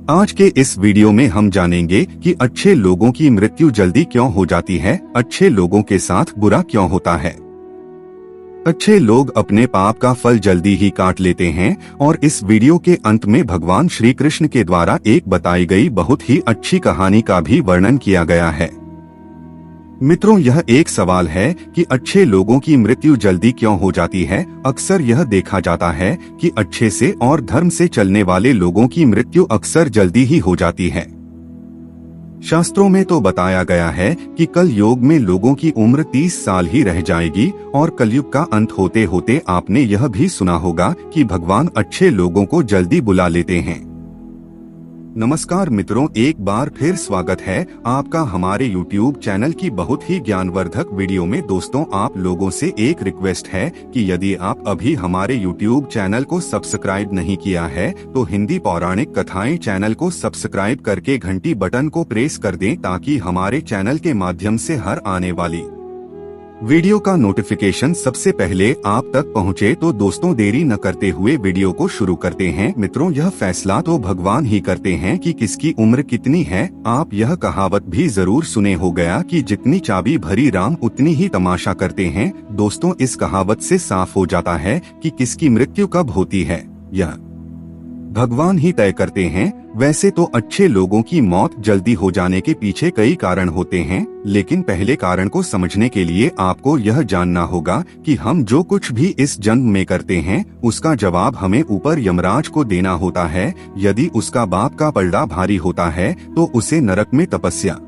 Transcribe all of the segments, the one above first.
आज के इस वीडियो में हम जानेंगे कि अच्छे लोगों की मृत्यु जल्दी क्यों हो जाती है, अच्छे लोगों के साथ बुरा क्यों होता है। अच्छे लोग अपने पाप का फल जल्दी ही काट लेते हैं और इस वीडियो के अंत में भगवान श्री कृष्ण के द्वारा एक बताई गई बहुत ही अच्छी कहानी का भी वर्णन किया गया है। मित्रों, यह एक सवाल है कि अच्छे लोगों की मृत्यु जल्दी क्यों हो जाती है। अक्सर यह देखा जाता है कि अच्छे से और धर्म से चलने वाले लोगों की मृत्यु अक्सर जल्दी ही हो जाती है। शास्त्रों में तो बताया गया है कि कल युग में लोगों की उम्र 30 साल ही रह जाएगी और कलयुग का अंत होते होते आपने यह भी सुना होगा कि भगवान अच्छे लोगों को जल्दी बुला लेते हैं। नमस्कार मित्रों, एक बार फिर स्वागत है आपका हमारे YouTube चैनल की बहुत ही ज्ञानवर्धक वीडियो में। दोस्तों, आप लोगों से एक रिक्वेस्ट है कि यदि आप अभी हमारे YouTube चैनल को सब्सक्राइब नहीं किया है तो हिंदी पौराणिक कथाएं चैनल को सब्सक्राइब करके घंटी बटन को प्रेस कर दें ताकि हमारे चैनल के माध्यम से हर आने वाली वीडियो का नोटिफिकेशन सबसे पहले आप तक पहुंचे। तो दोस्तों, देरी न करते हुए वीडियो को शुरू करते हैं। मित्रों, यह फैसला तो भगवान ही करते हैं कि किसकी उम्र कितनी है। आप यह कहावत भी जरूर सुने हो गया कि जितनी चाबी भरी राम उतनी ही तमाशा करते हैं। दोस्तों, इस कहावत से साफ हो जाता है कि किसकी मृत्यु कब होती है यह भगवान ही तय करते हैं। वैसे तो अच्छे लोगों की मौत जल्दी हो जाने के पीछे कई कारण होते हैं, लेकिन पहले कारण को समझने के लिए आपको यह जानना होगा कि हम जो कुछ भी इस जन्म में करते हैं उसका जवाब हमें ऊपर यमराज को देना होता है। यदि उसका बाप का पलड़ा भारी होता है तो उसे नरक में तपस्या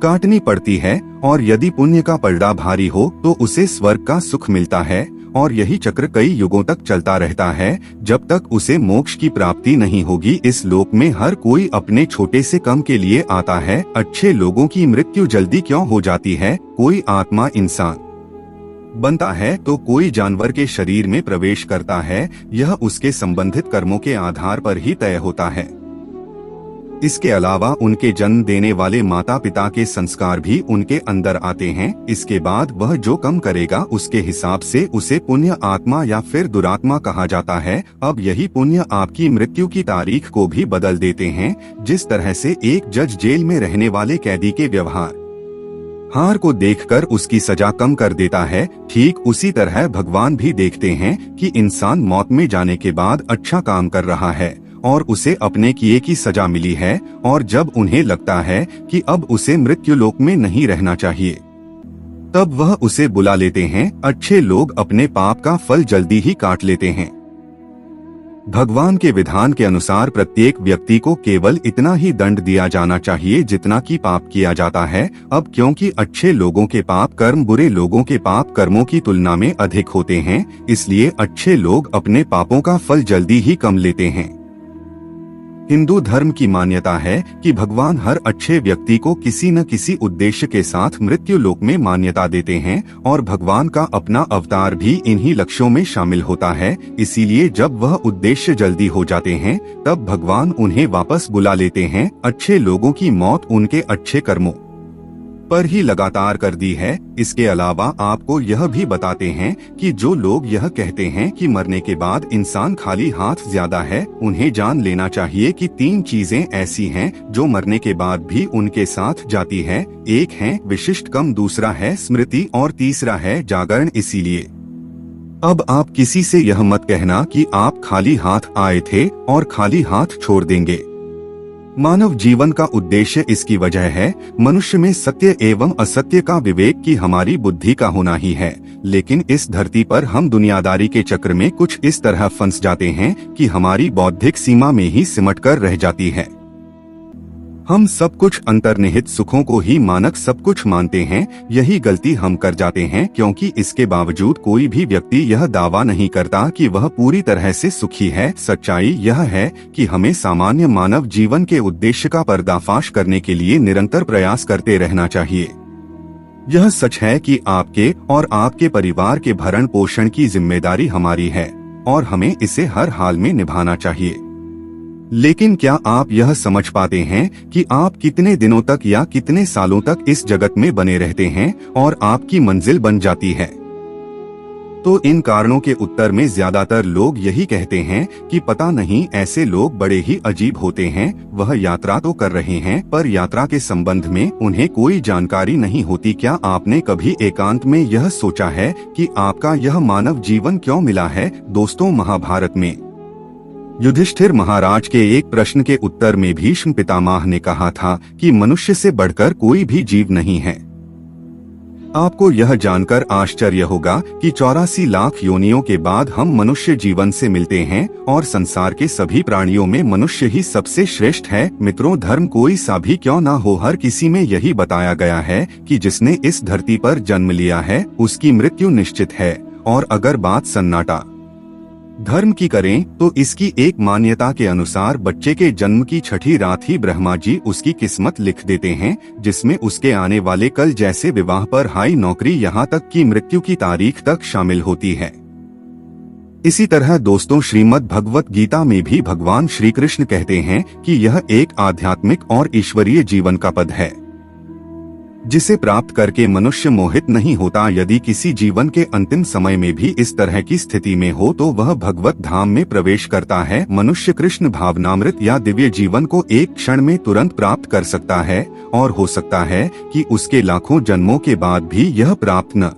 काटनी पड़ती है, और यदि पुण्य का पलड़ा भारी हो तो उसे स्वर्ग का सुख मिलता है। और यही चक्र कई युगों तक चलता रहता है जब तक उसे मोक्ष की प्राप्ति नहीं होगी। इस लोक में हर कोई अपने छोटे से कम के लिए आता है। अच्छे लोगों की मृत्यु जल्दी क्यों हो जाती है? कोई आत्मा इंसान बनता है तो कोई जानवर के शरीर में प्रवेश करता है। यह उसके संबंधित कर्मों के आधार पर ही तय होता है। इसके अलावा उनके जन्म देने वाले माता पिता के संस्कार भी उनके अंदर आते हैं। इसके बाद वह जो कम करेगा उसके हिसाब से उसे पुण्य आत्मा या फिर दुरात्मा कहा जाता है। अब यही पुण्य आपकी मृत्यु की तारीख को भी बदल देते हैं। जिस तरह से एक जज जेल में रहने वाले कैदी के व्यवहार हार को देखकर उसकी सजा कम कर देता है, ठीक उसी तरह भगवान भी देखते हैं कि इंसान मौत में जाने के बाद अच्छा काम कर रहा है और उसे अपने किए की सजा मिली है, और जब उन्हें लगता है कि अब उसे मृत्यु लोक में नहीं रहना चाहिए तब वह उसे बुला लेते हैं। अच्छे लोग अपने पाप का फल जल्दी ही काट लेते हैं। भगवान के विधान के अनुसार प्रत्येक व्यक्ति को केवल इतना ही दंड दिया जाना चाहिए जितना कि पाप किया जाता है। अब क्योंकि अच्छे लोगों के पाप कर्म बुरे लोगों के पाप कर्मों की तुलना में अधिक होते हैं, इसलिए अच्छे लोग अपने पापों का फल जल्दी ही कम लेते हैं। हिंदू धर्म की मान्यता है कि भगवान हर अच्छे व्यक्ति को किसी न किसी उद्देश्य के साथ मृत्यु लोक में मान्यता देते हैं, और भगवान का अपना अवतार भी इन्हीं लक्ष्यों में शामिल होता है। इसीलिए जब वह उद्देश्य जल्दी हो जाते हैं तब भगवान उन्हें वापस बुला लेते हैं। अच्छे लोगों की मौत उनके अच्छे कर्मों पर ही लगातार कर दी है। इसके अलावा आपको यह भी बताते हैं कि जो लोग यह कहते हैं कि मरने के बाद इंसान खाली हाथ ज्यादा है, उन्हें जान लेना चाहिए कि 3 चीजें ऐसी हैं जो मरने के बाद भी उनके साथ जाती है। एक है विशिष्ट कम, दूसरा है स्मृति और तीसरा है जागरण। इसीलिए अब आप किसी से यह मत कहना कि आप खाली हाथ आए थे और खाली हाथ छोड़ देंगे। मानव जीवन का उद्देश्य इसकी वजह है मनुष्य में सत्य एवं असत्य का विवेक की हमारी बुद्धि का होना ही है। लेकिन इस धरती पर हम दुनियादारी के चक्र में कुछ इस तरह फंस जाते हैं कि हमारी बौद्धिक सीमा में ही सिमट कर रह जाती है। हम सब कुछ अंतर्निहित सुखों को ही मानक सब कुछ मानते हैं। यही गलती हम कर जाते हैं, क्योंकि इसके बावजूद कोई भी व्यक्ति यह दावा नहीं करता कि वह पूरी तरह से सुखी है। सच्चाई यह है कि हमें सामान्य मानव जीवन के उद्देश्य का पर्दाफाश करने के लिए निरंतर प्रयास करते रहना चाहिए। यह सच है कि आपके और आपके परिवार के भरण पोषण की जिम्मेदारी हमारी है और हमें इसे हर हाल में निभाना चाहिए। लेकिन क्या आप यह समझ पाते हैं कि आप कितने दिनों तक या कितने सालों तक इस जगत में बने रहते हैं और आपकी मंजिल बन जाती है? तो इन कारणों के उत्तर में ज्यादातर लोग यही कहते हैं कि पता नहीं, ऐसे लोग बड़े ही अजीब होते हैं। वह यात्रा तो कर रहे हैं पर यात्रा के संबंध में उन्हें कोई जानकारी नहीं होती। क्या आपने कभी एकांत में यह सोचा है कि आपका यह मानव जीवन क्यों मिला है? दोस्तों, महाभारत में युधिष्ठिर महाराज के एक प्रश्न के उत्तर में भीष्म पितामह ने कहा था कि मनुष्य से बढ़कर कोई भी जीव नहीं है। आपको यह जानकर आश्चर्य होगा कि 84 लाख योनियों के बाद हम मनुष्य जीवन से मिलते हैं और संसार के सभी प्राणियों में मनुष्य ही सबसे श्रेष्ठ है। मित्रों, धर्म कोई सा भी क्यों ना हो, हर किसी में यही बताया गया है कि जिसने इस धरती पर जन्म लिया है उसकी मृत्यु निश्चित है। और अगर बात सन्नाटा धर्म की करें तो इसकी एक मान्यता के अनुसार बच्चे के जन्म की छठी रात ही ब्रह्मा जी उसकी किस्मत लिख देते हैं, जिसमें उसके आने वाले कल जैसे विवाह पर हाई नौकरी यहाँ तक कि मृत्यु की तारीख तक शामिल होती है। इसी तरह दोस्तों, श्रीमद् भगवत गीता में भी भगवान श्री कृष्ण कहते हैं कि यह एक आध्यात्मिक और ईश्वरीय जीवन का पद है जिसे प्राप्त करके मनुष्य मोहित नहीं होता। यदि किसी जीवन के अंतिम समय में भी इस तरह की स्थिति में हो तो वह भगवत धाम में प्रवेश करता है। मनुष्य कृष्ण भावनामृत या दिव्य जीवन को एक क्षण में तुरंत प्राप्त कर सकता है और हो सकता है कि उसके लाखों जन्मों के बाद भी यह प्राप्त न।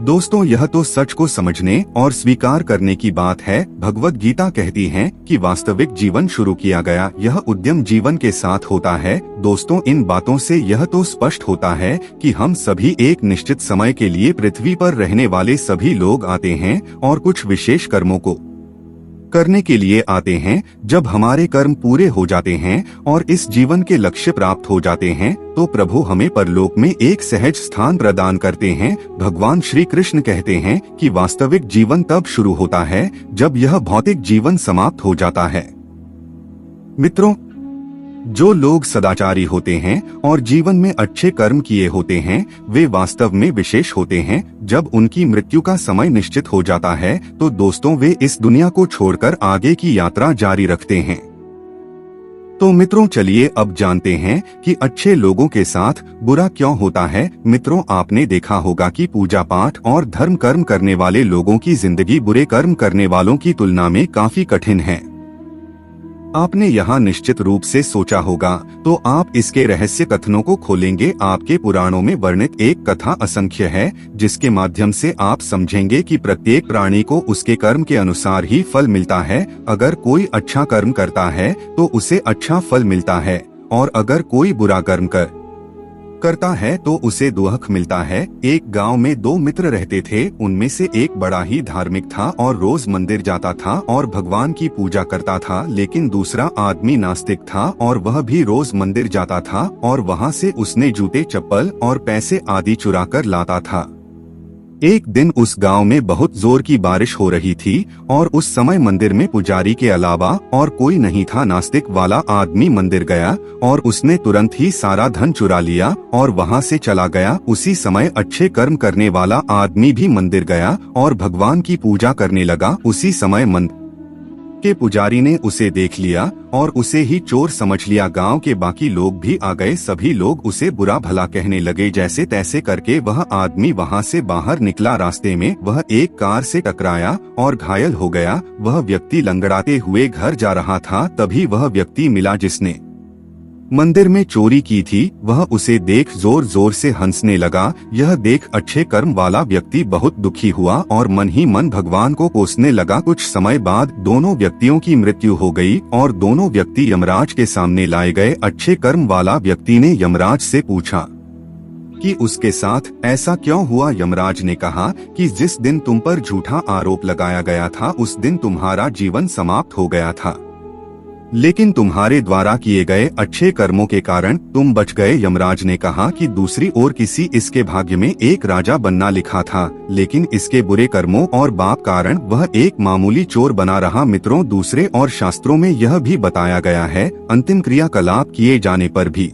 दोस्तों, यह तो सच को समझने और स्वीकार करने की बात है। भगवत गीता कहती है कि वास्तविक जीवन शुरू किया गया यह उद्यम जीवन के साथ होता है। दोस्तों, इन बातों से यह तो स्पष्ट होता है कि हम सभी एक निश्चित समय के लिए पृथ्वी पर रहने वाले सभी लोग आते हैं और कुछ विशेष कर्मों को करने के लिए आते हैं। जब हमारे कर्म पूरे हो जाते हैं और इस जीवन के लक्ष्य प्राप्त हो जाते हैं तो प्रभु हमें परलोक में एक सहज स्थान प्रदान करते हैं। भगवान श्री कृष्ण कहते हैं कि वास्तविक जीवन तब शुरू होता है जब यह भौतिक जीवन समाप्त हो जाता है। मित्रों, जो लोग सदाचारी होते हैं और जीवन में अच्छे कर्म किए होते हैं वे वास्तव में विशेष होते हैं। जब उनकी मृत्यु का समय निश्चित हो जाता है तो दोस्तों वे इस दुनिया को छोड़कर आगे की यात्रा जारी रखते हैं। तो मित्रों, चलिए अब जानते हैं कि अच्छे लोगों के साथ बुरा क्यों होता है। मित्रों, आपने देखा होगा कि पूजा पाठ और धर्म कर्म करने वाले लोगों की जिंदगी बुरे कर्म करने वालों की तुलना में काफी कठिन है। आपने यहाँ निश्चित रूप से सोचा होगा, तो आप इसके रहस्य कथनों को खोलेंगे। आपके पुराणों में वर्णित एक कथा असंख्य है जिसके माध्यम से आप समझेंगे कि प्रत्येक प्राणी को उसके कर्म के अनुसार ही फल मिलता है। अगर कोई अच्छा कर्म करता है तो उसे अच्छा फल मिलता है और अगर कोई बुरा कर्म करता है तो उसे दुख मिलता है। एक गांव में दो मित्र रहते थे। उनमें से एक बड़ा ही धार्मिक था और रोज मंदिर जाता था और भगवान की पूजा करता था, लेकिन दूसरा आदमी नास्तिक था और वह भी रोज मंदिर जाता था और वहां से उसने जूते, चप्पल और पैसे आदि चुरा कर लाता था। एक दिन उस गांव में बहुत जोर की बारिश हो रही थी और उस समय मंदिर में पुजारी के अलावा और कोई नहीं था। नास्तिक वाला आदमी मंदिर गया और उसने तुरंत ही सारा धन चुरा लिया और वहां से चला गया। उसी समय अच्छे कर्म करने वाला आदमी भी मंदिर गया और भगवान की पूजा करने लगा। उसी समय मंदिर के पुजारी ने उसे देख लिया और उसे ही चोर समझ लिया। गांव के बाकी लोग भी आ गए। सभी लोग उसे बुरा भला कहने लगे। जैसे तैसे करके वह आदमी वहां से बाहर निकला। रास्ते में वह एक कार से टकराया और घायल हो गया। वह व्यक्ति लंगड़ाते हुए घर जा रहा था। तभी वह व्यक्ति मिला जिसने मंदिर में चोरी की थी। वह उसे देख जोर जोर से हंसने लगा। यह देख अच्छे कर्म वाला व्यक्ति बहुत दुखी हुआ और मन ही मन भगवान को कोसने लगा। कुछ समय बाद दोनों व्यक्तियों की मृत्यु हो गई और दोनों व्यक्ति यमराज के सामने लाए गए। अच्छे कर्म वाला व्यक्ति ने यमराज से पूछा कि उसके साथ ऐसा क्यों हुआ। यमराज ने कहा कि जिस दिन तुम पर झूठा आरोप लगाया गया था उस दिन तुम्हारा जीवन समाप्त हो गया था, लेकिन तुम्हारे द्वारा किए गए अच्छे कर्मों के कारण तुम बच गए। यमराज ने कहा कि दूसरी ओर किसी इसके भाग्य में एक राजा बनना लिखा था, लेकिन इसके बुरे कर्मों और पाप कारण वह एक मामूली चोर बना रहा। मित्रों, दूसरे और शास्त्रों में यह भी बताया गया है, अंतिम क्रियाकलाप किए जाने पर भी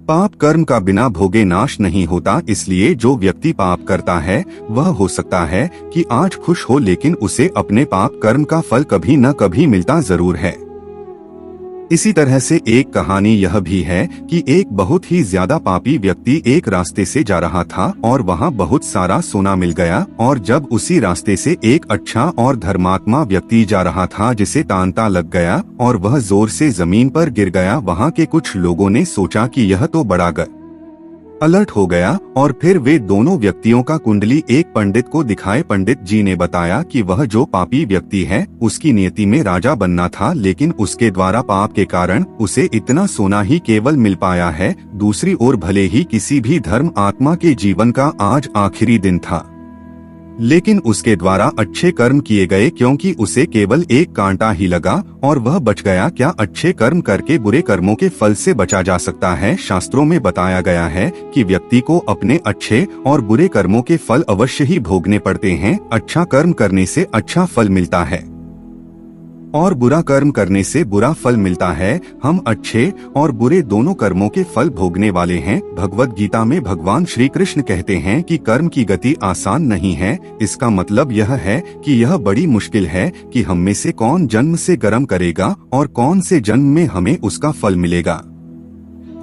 पाप कर्म का बिना भोगे नाश नहीं होता। इसलिए जो व्यक्ति पाप करता है वह हो सकता है कि आज खुश हो, लेकिन उसे अपने पाप कर्म का फल कभी न कभी मिलता जरूर है। इसी तरह से एक कहानी यह भी है कि एक बहुत ही ज्यादा पापी व्यक्ति एक रास्ते से जा रहा था और वहाँ बहुत सारा सोना मिल गया, और जब उसी रास्ते से एक अच्छा और धर्मात्मा व्यक्ति जा रहा था जिसे तांता लग गया और वह जोर से जमीन पर गिर गया। वहाँ के कुछ लोगों ने सोचा कि यह तो बड़ा अलर्ट हो गया, और फिर वे दोनों व्यक्तियों का कुंडली एक पंडित को दिखाए। पंडित जी ने बताया कि वह जो पापी व्यक्ति है उसकी नियति में राजा बनना था, लेकिन उसके द्वारा पाप के कारण उसे इतना सोना ही केवल मिल पाया है। दूसरी ओर भले ही किसी भी धर्म आत्मा के जीवन का आज आखिरी दिन था, लेकिन उसके द्वारा अच्छे कर्म किए गए क्योंकि उसे केवल एक कांटा ही लगा और वह बच गया। क्या अच्छे कर्म करके बुरे कर्मों के फल से बचा जा सकता है? शास्त्रों में बताया गया है कि व्यक्ति को अपने अच्छे और बुरे कर्मों के फल अवश्य ही भोगने पड़ते हैं। अच्छा कर्म करने से अच्छा फल मिलता है और बुरा कर्म करने से बुरा फल मिलता है। हम अच्छे और बुरे दोनों कर्मों के फल भोगने वाले हैं। भगवत गीता में भगवान श्री कृष्ण कहते हैं कि कर्म की गति आसान नहीं है। इसका मतलब यह है कि यह बड़ी मुश्किल है कि हम में से कौन जन्म से कर्म करेगा और कौन से जन्म में हमें उसका फल मिलेगा।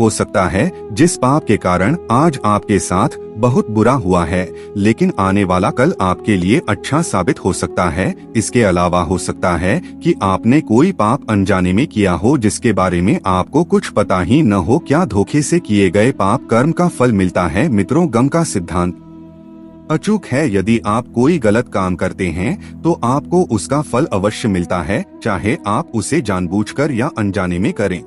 हो सकता है जिस पाप के कारण आज आपके साथ बहुत बुरा हुआ है, लेकिन आने वाला कल आपके लिए अच्छा साबित हो सकता है। इसके अलावा हो सकता है कि आपने कोई पाप अनजाने में किया हो जिसके बारे में आपको कुछ पता ही न हो। क्या धोखे से किए गए पाप कर्म का फल मिलता है? मित्रों, गम का सिद्धांत अचूक है। यदि आप कोई गलत काम करते हैं तो आपको उसका फल अवश्य मिलता है, चाहे आप उसे जानबूझकर या अनजाने में करें।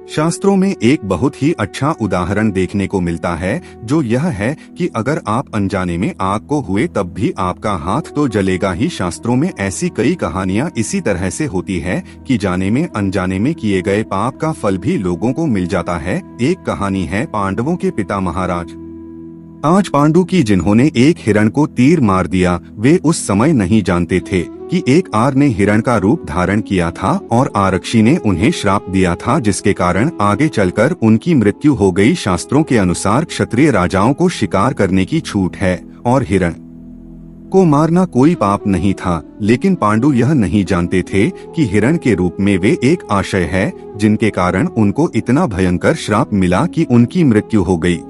शास्त्रों में एक बहुत ही अच्छा उदाहरण देखने को मिलता है, जो यह है कि अगर आप अनजाने में आग को हुए तब भी आपका हाथ तो जलेगा ही। शास्त्रों में ऐसी कई कहानियां इसी तरह से होती है कि जाने में अनजाने में किए गए पाप का फल भी लोगों को मिल जाता है। एक कहानी है पांडवों के पिता महाराज आज पांडु की, जिन्होंने एक हिरण को तीर मार दिया। वे उस समय नहीं जानते थे कि एक आर ने हिरण का रूप धारण किया था और आरक्षी ने उन्हें श्राप दिया था, जिसके कारण आगे चलकर उनकी मृत्यु हो गई। शास्त्रों के अनुसार क्षत्रिय राजाओं को शिकार करने की छूट है और हिरण को मारना कोई पाप नहीं था, लेकिन पांडु यह नहीं जानते थे कि हिरण के रूप में वे एक आशय है, जिनके कारण उनको इतना भयंकर श्राप मिला कि उनकी मृत्यु हो गई।